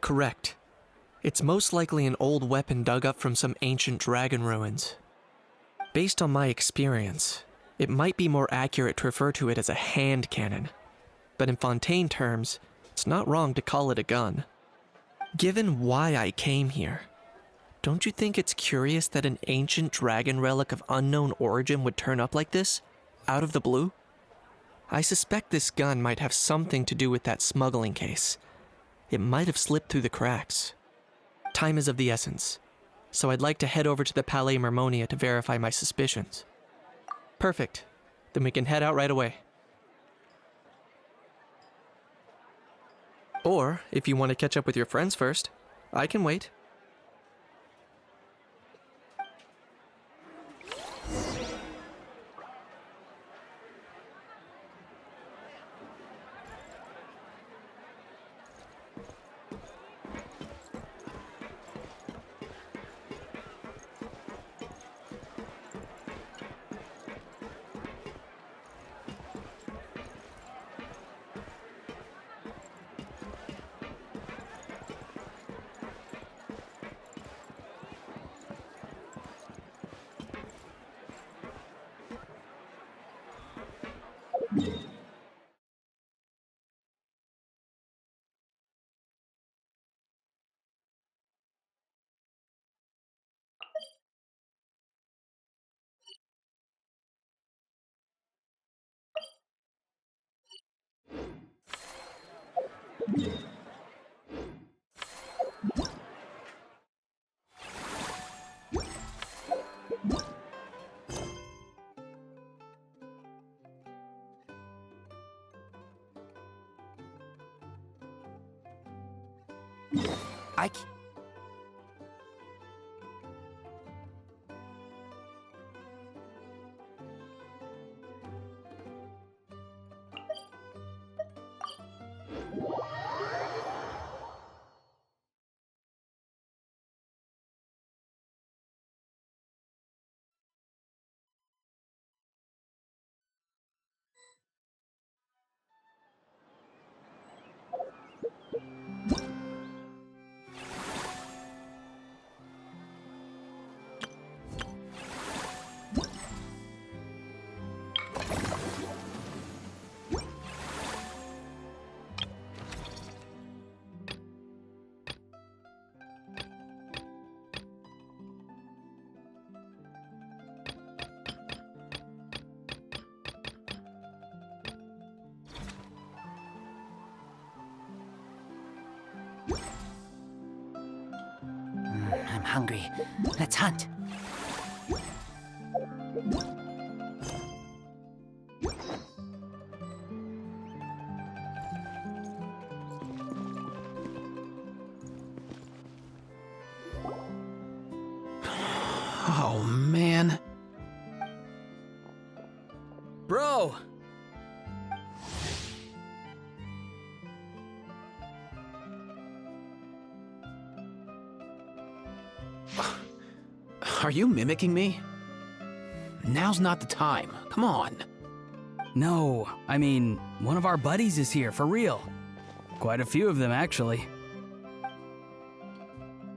Correct. It's most likely an old weapon dug up from some ancient dragon ruins. Based on my experience, it might be more accurate to refer to it as a hand cannon, but in Fontaine terms, it's not wrong to call it a gun. Given why I came here, don't you think it's curious that an ancient dragon relic of unknown origin would turn up like this, out of the blue? I suspect this gun might have something to do with that smuggling case. It might have slipped through the cracks. Time is of the essence, so I'd like to head over to the Palais Mermonia to verify my suspicions. Perfect. Then we can head out right away. Or, if you want to catch up with your friends first, I can wait. I'm hungry. Let's hunt. Oh, man. Bro! Are you mimicking me? Now's not the time. Come on. No, I mean, one of our buddies is here, for real. Quite a few of them, actually.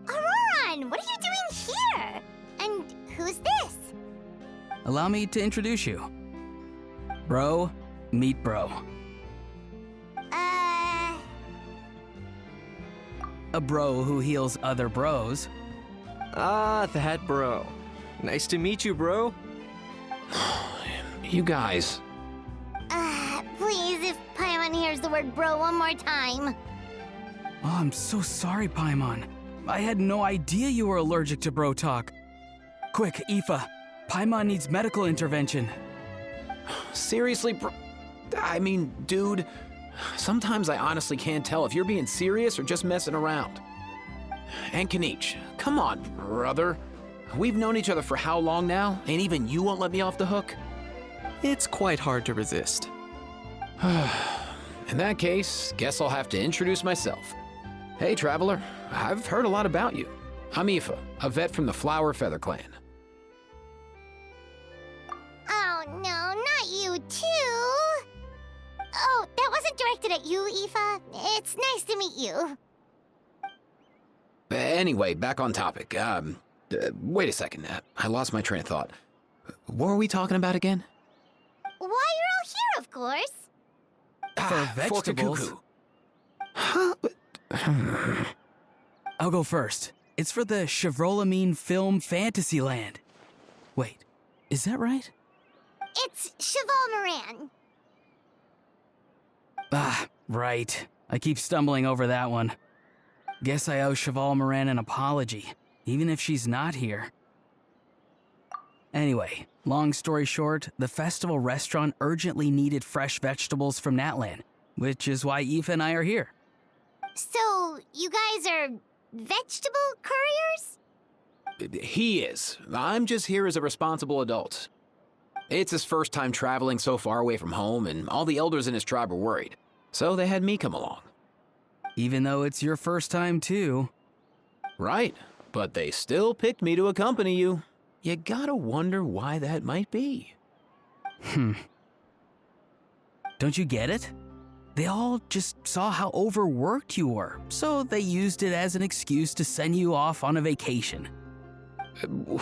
Auroran, what are you doing here? And who's this? Allow me to introduce you. Bro, meet bro. A bro who heals other bros. Ah, that bro. Nice to meet you, bro. You guys. Please, if Paimon hears the word bro one more time. Oh, I'm so sorry, Paimon. I had no idea you were allergic to bro talk. Quick, Aoife. Paimon needs medical intervention. Seriously, bro? I mean, dude, sometimes I honestly can't tell if you're being serious or just messing around. And Kanich, come on, brother. We've known each other for how long now, and even you won't let me off the hook? It's quite hard to resist. In that case, guess I'll have to introduce myself. Hey, traveler, I've heard a lot about you. I'm Aoife, a vet from the Flower Feather Clan. Oh no, not you too! Oh, that wasn't directed at you, Aoife. It's nice to meet you. Anyway, back on topic. Wait a second. I lost my train of thought. What were we talking about again? Why, you're all here, of course. For vegetables. Huh? I'll go first. It's for the Chevrolamine film Fantasyland. Wait, is that right? It's Cheval Moran. Ah, right. I keep stumbling over that one. Guess I owe Cheval Moran an apology, even if she's not here. Anyway, long story short, the festival restaurant urgently needed fresh vegetables from Natlan, which is why Aoife and I are here. So, you guys are vegetable couriers? He is. I'm just here as a responsible adult. It's his first time traveling so far away from home, and all the elders in his tribe were worried. So they had me come along. Even though it's your first time too. Right, but they still picked me to accompany you. You gotta wonder why that might be. Don't you get it? They all just saw how overworked you were, so they used it as an excuse to send you off on a vacation.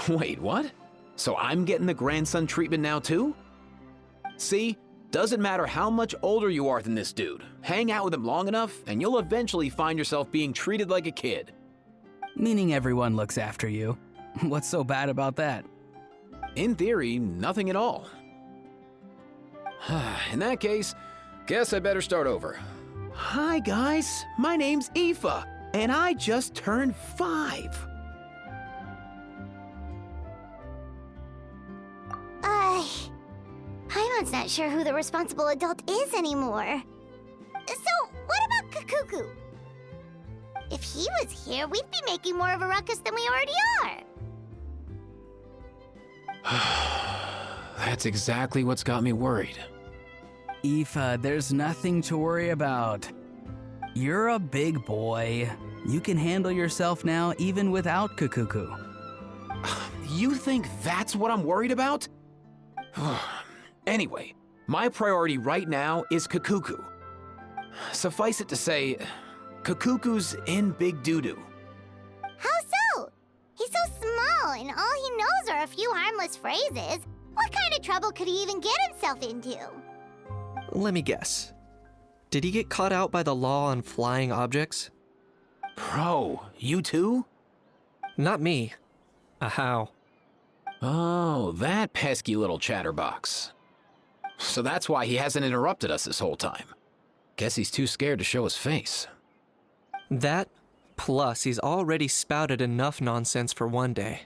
Wait, what? So I'm getting the grandson treatment now too? See, doesn't matter how much older you are than this dude. Hang out with him long enough, and you'll eventually find yourself being treated like a kid. Meaning everyone looks after you. What's so bad about that? In theory, nothing at all. In that case, guess I better start over. Hi guys, my name's Aoife, and I just turned 5. Paimon's not sure who the responsible adult is anymore. So, what about Kakuku? If he was here, we'd be making more of a ruckus than we already are. That's exactly what's got me worried. Aoife, there's nothing to worry about. You're a big boy. You can handle yourself now even without Kakuku. You think that's what I'm worried about? Anyway, my priority right now is Kakuku. Suffice it to say, Kakuku's in big doo-doo. How so? He's so small, and all he knows are a few harmless phrases. What kind of trouble could he even get himself into? Let me guess. Did he get caught out by the law on flying objects? Bro, you too? Not me. How? Oh, that pesky little chatterbox. So that's why he hasn't interrupted us this whole time. Guess he's too scared to show his face. That, plus he's already spouted enough nonsense for one day.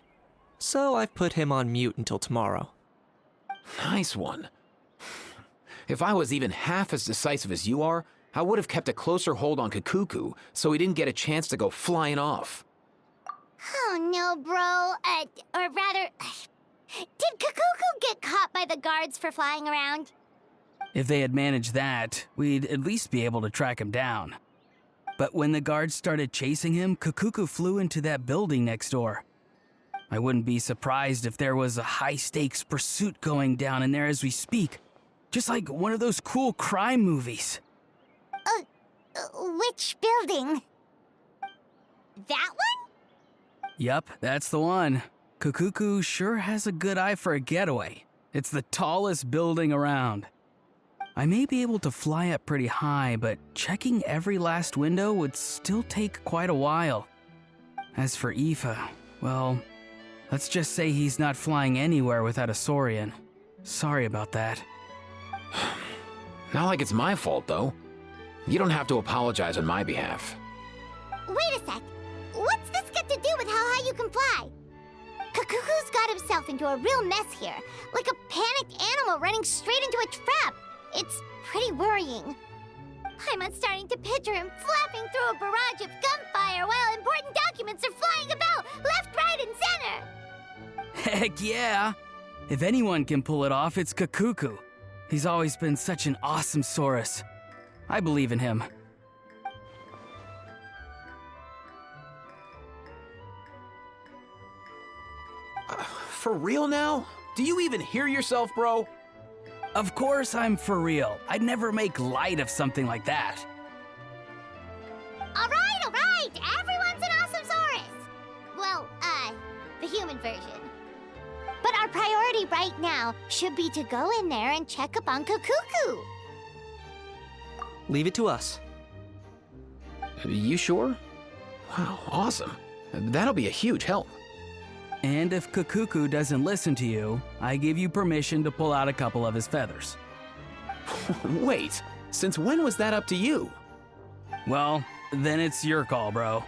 So I've put him on mute until tomorrow. Nice one. If I was even half as decisive as you are, I would have kept a closer hold on Kakuku so he didn't get a chance to go flying off. Oh no, bro. Or rather, did Kakuku get caught by the guards for flying around? If they had managed that, we'd at least be able to track him down. But when the guards started chasing him, Kakuku flew into that building next door. I wouldn't be surprised if there was a high-stakes pursuit going down in there as we speak. Just like one of those cool crime movies. Which building? That one? Yup, that's the one. Kakuku sure has a good eye for a getaway. It's the tallest building around. I may be able to fly up pretty high, but checking every last window would still take quite a while. As for Aoife, well, let's just say he's not flying anywhere without a Saurian. Sorry about that. Not like it's my fault, though. You don't have to apologize on my behalf. Wait a sec. What's this got to do with how high you can fly? Kakuku's got himself into a real mess here, like a panicked animal running straight into a trap. It's pretty worrying. I'm starting to picture him flapping through a barrage of gunfire while important documents are flying about left, right, and center. Heck yeah! If anyone can pull it off, it's Kakuku. He's always been such an awesome Saurus. I believe in him. For real now? Do you even hear yourself, bro? Of course I'm for real. I'd never make light of something like that. All right. Everyone's an awesome simplified version. But our priority right now should be to go in there and check up on Kukuku. Leave it to us. You sure? Wow, awesome. That'll be a huge help. And if Kukuku doesn't listen to you, I give you permission to pull out a couple of his feathers. Wait, since when was that up to you? Well, then it's your call, bro.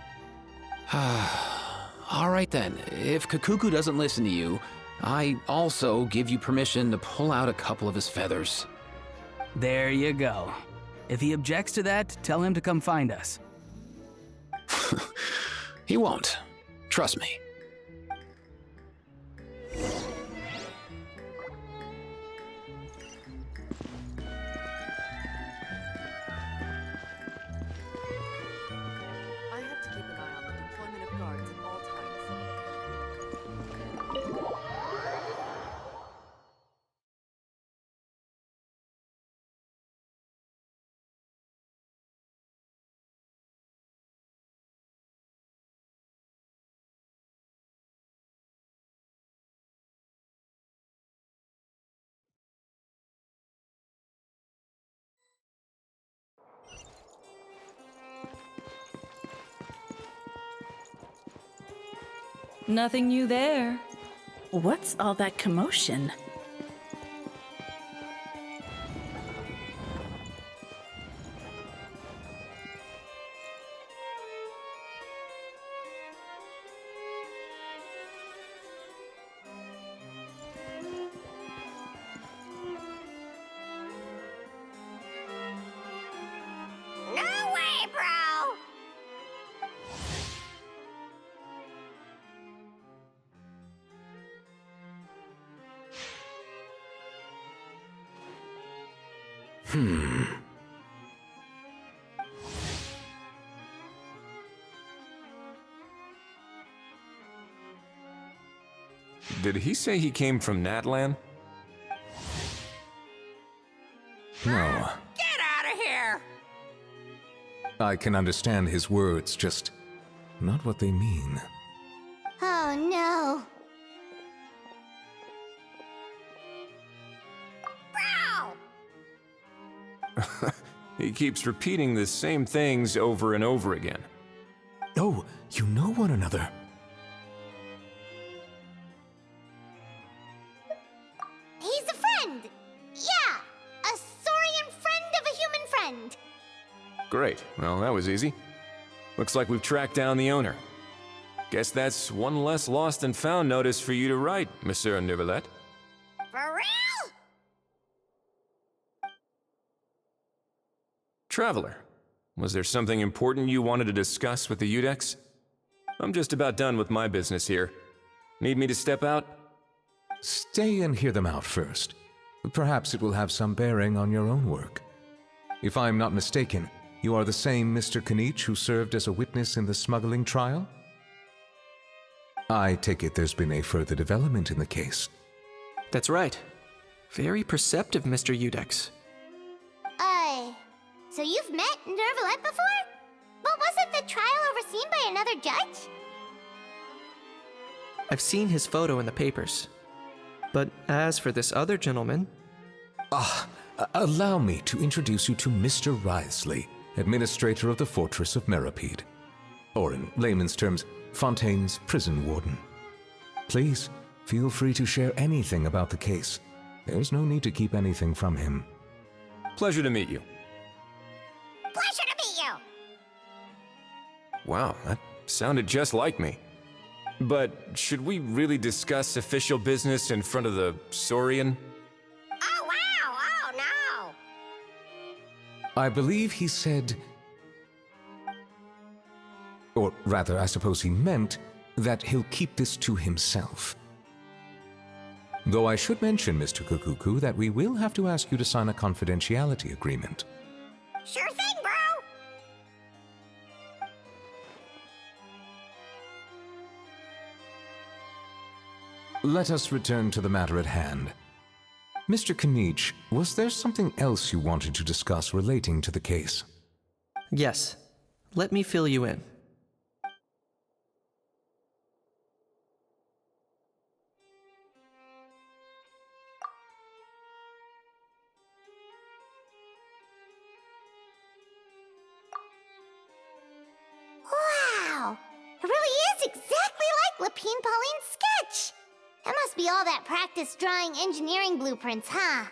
All right then, if Kukuku doesn't listen to you, I also give you permission to pull out a couple of his feathers. There you go. If he objects to that, tell him to come find us. He won't. Trust me. I have to keep an eye on the deployment of guards at all times. Nothing new there. What's all that commotion? No way, bro! Did he say he came from Natlan? No. Get out of here! I can understand his words, just not what they mean. Oh no. Bro! He keeps repeating the same things over and over again. Oh, you know one another. He's a friend! Yeah! A saurian friend of a human friend! Great. Well, that was easy. Looks like we've tracked down the owner. Guess that's one less lost and found notice for you to write, Monsieur Neuvillette. For real? Traveler, was there something important you wanted to discuss with the Udex? I'm just about done with my business here. Need me to step out? Stay and hear them out first. Perhaps it will have some bearing on your own work. If I'm not mistaken, you are the same Mr. Kanich who served as a witness in the smuggling trial? I take it there's been a further development in the case. That's right. Very perceptive, Mr. Udex. So you've met Neuvillette before? But wasn't the trial overseen by another judge? I've seen his photo in the papers. But as for this other gentleman... Allow me to introduce you to Mr. Wriothesley, administrator of the Fortress of Meripede. Or in layman's terms, Fontaine's prison warden. Please, feel free to share anything about the case. There's no need to keep anything from him. Pleasure to meet you. Pleasure to meet you! Wow, that sounded just like me. But should we really discuss official business in front of the Saurian? Oh wow! Oh no! I believe he said... Or rather, I suppose he meant that he'll keep this to himself. Though I should mention, Mr. Kukuku, that we will have to ask you to sign a confidentiality agreement. Sure thing, bro! Let us return to the matter at hand. Mr. Kanich, was there something else you wanted to discuss relating to the case? Yes. Let me fill you in. It really is exactly like Lapine Pauline's sketch. That must be all that practice drawing engineering blueprints, huh?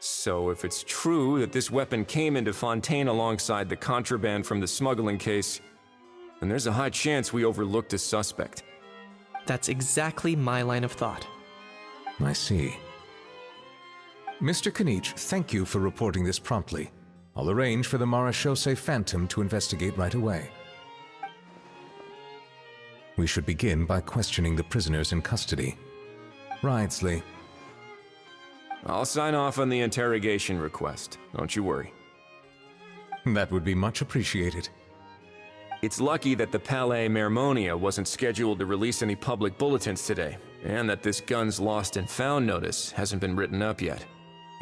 So if it's true that this weapon came into Fontaine alongside the contraband from the smuggling case, then there's a high chance we overlooked a suspect. That's exactly my line of thought. I see. Mr. Kanich, thank you for reporting this promptly. I'll arrange for the Marechaussee Phantom to investigate right away. We should begin by questioning the prisoners in custody. Ridesley. I'll sign off on the interrogation request. Don't you worry. That would be much appreciated. It's lucky that the Palais Mermonia wasn't scheduled to release any public bulletins today, and that this gun's lost and found notice hasn't been written up yet.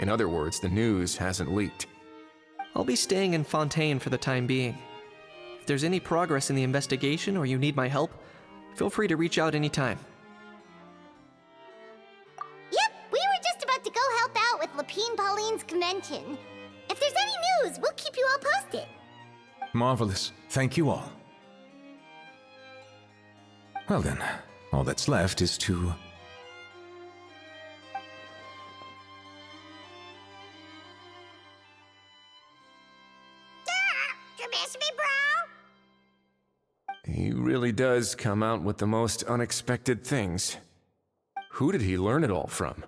In other words, the news hasn't leaked. I'll be staying in Fontaine for the time being. If there's any progress in the investigation or you need my help, feel free to reach out anytime. Yep, we were just about to go help out with Lapine Pauline's convention. If there's any news, we'll keep you all posted. Marvelous. Thank you all. Well then, all that's left is to... You miss me, bro? He really does come out with the most unexpected things. Who did he learn it all from?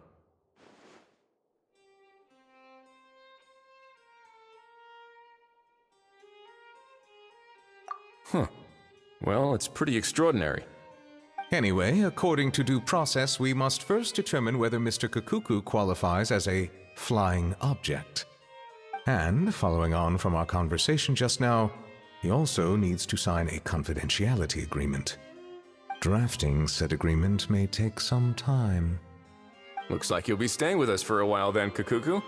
Huh. Well, it's pretty extraordinary. Anyway, according to due process, we must first determine whether Mr. Kakuku qualifies as a flying object. And, following on from our conversation just now, he also needs to sign a confidentiality agreement. Drafting said agreement may take some time. Looks like you'll be staying with us for a while then, Kakuku.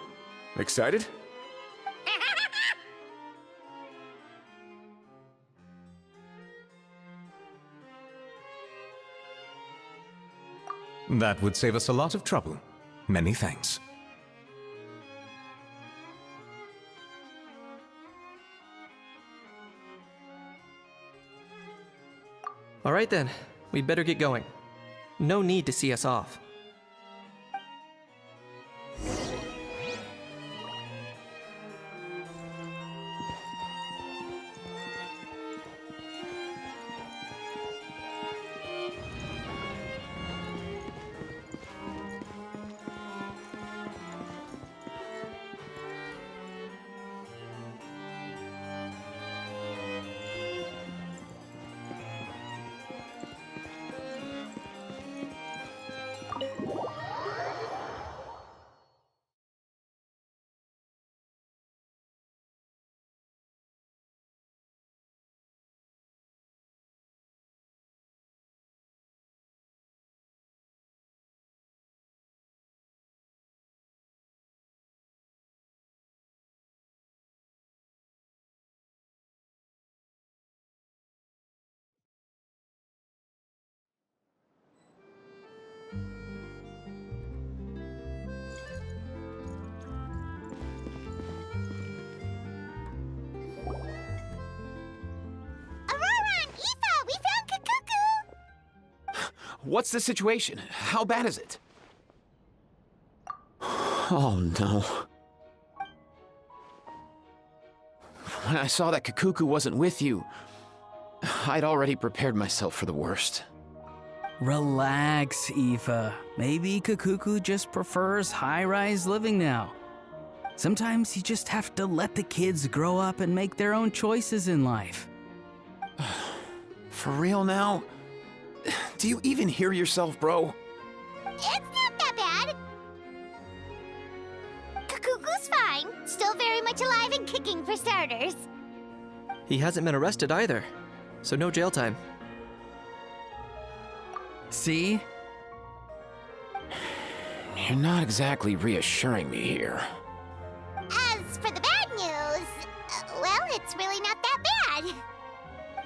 Excited? That would save us a lot of trouble. Many thanks. All right then, we'd better get going. No need to see us off. What's the situation? How bad is it? Oh no. When I saw that Kakuku wasn't with you, I'd already prepared myself for the worst. Relax, Aoife. Maybe Kakuku just prefers high-rise living now. Sometimes you just have to let the kids grow up and make their own choices in life. For real now? Do you even hear yourself, bro? It's not that bad. Kakuku's fine. Still very much alive and kicking for starters. He hasn't been arrested either, so no jail time. See? You're not exactly reassuring me here. As for the bad news, well, it's really not that bad.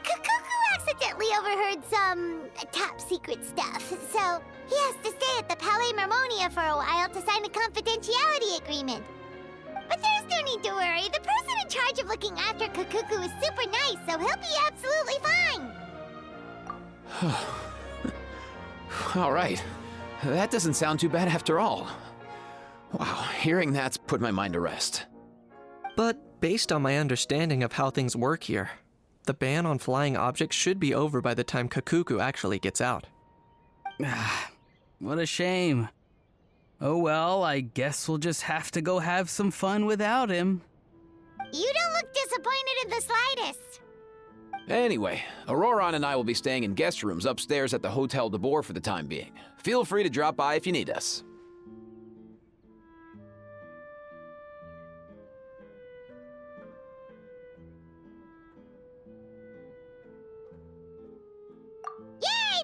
Kakuku accidentally overheard some top-secret stuff, so he has to stay at the Palais Mermonia for a while to sign a confidentiality agreement. But there's no need to worry. The person in charge of looking after Kakuku is super nice, so he'll be absolutely fine. All right. That doesn't sound too bad after all. Wow, hearing that's put my mind to rest. But based on my understanding of how things work here, the ban on flying objects should be over by the time Kakuku actually gets out. What a shame. Oh well, I guess we'll just have to go have some fun without him. You don't look disappointed in the slightest. Anyway, Auroron and I will be staying in guest rooms upstairs at the Hotel de Boer for the time being. Feel free to drop by if you need us. Yay,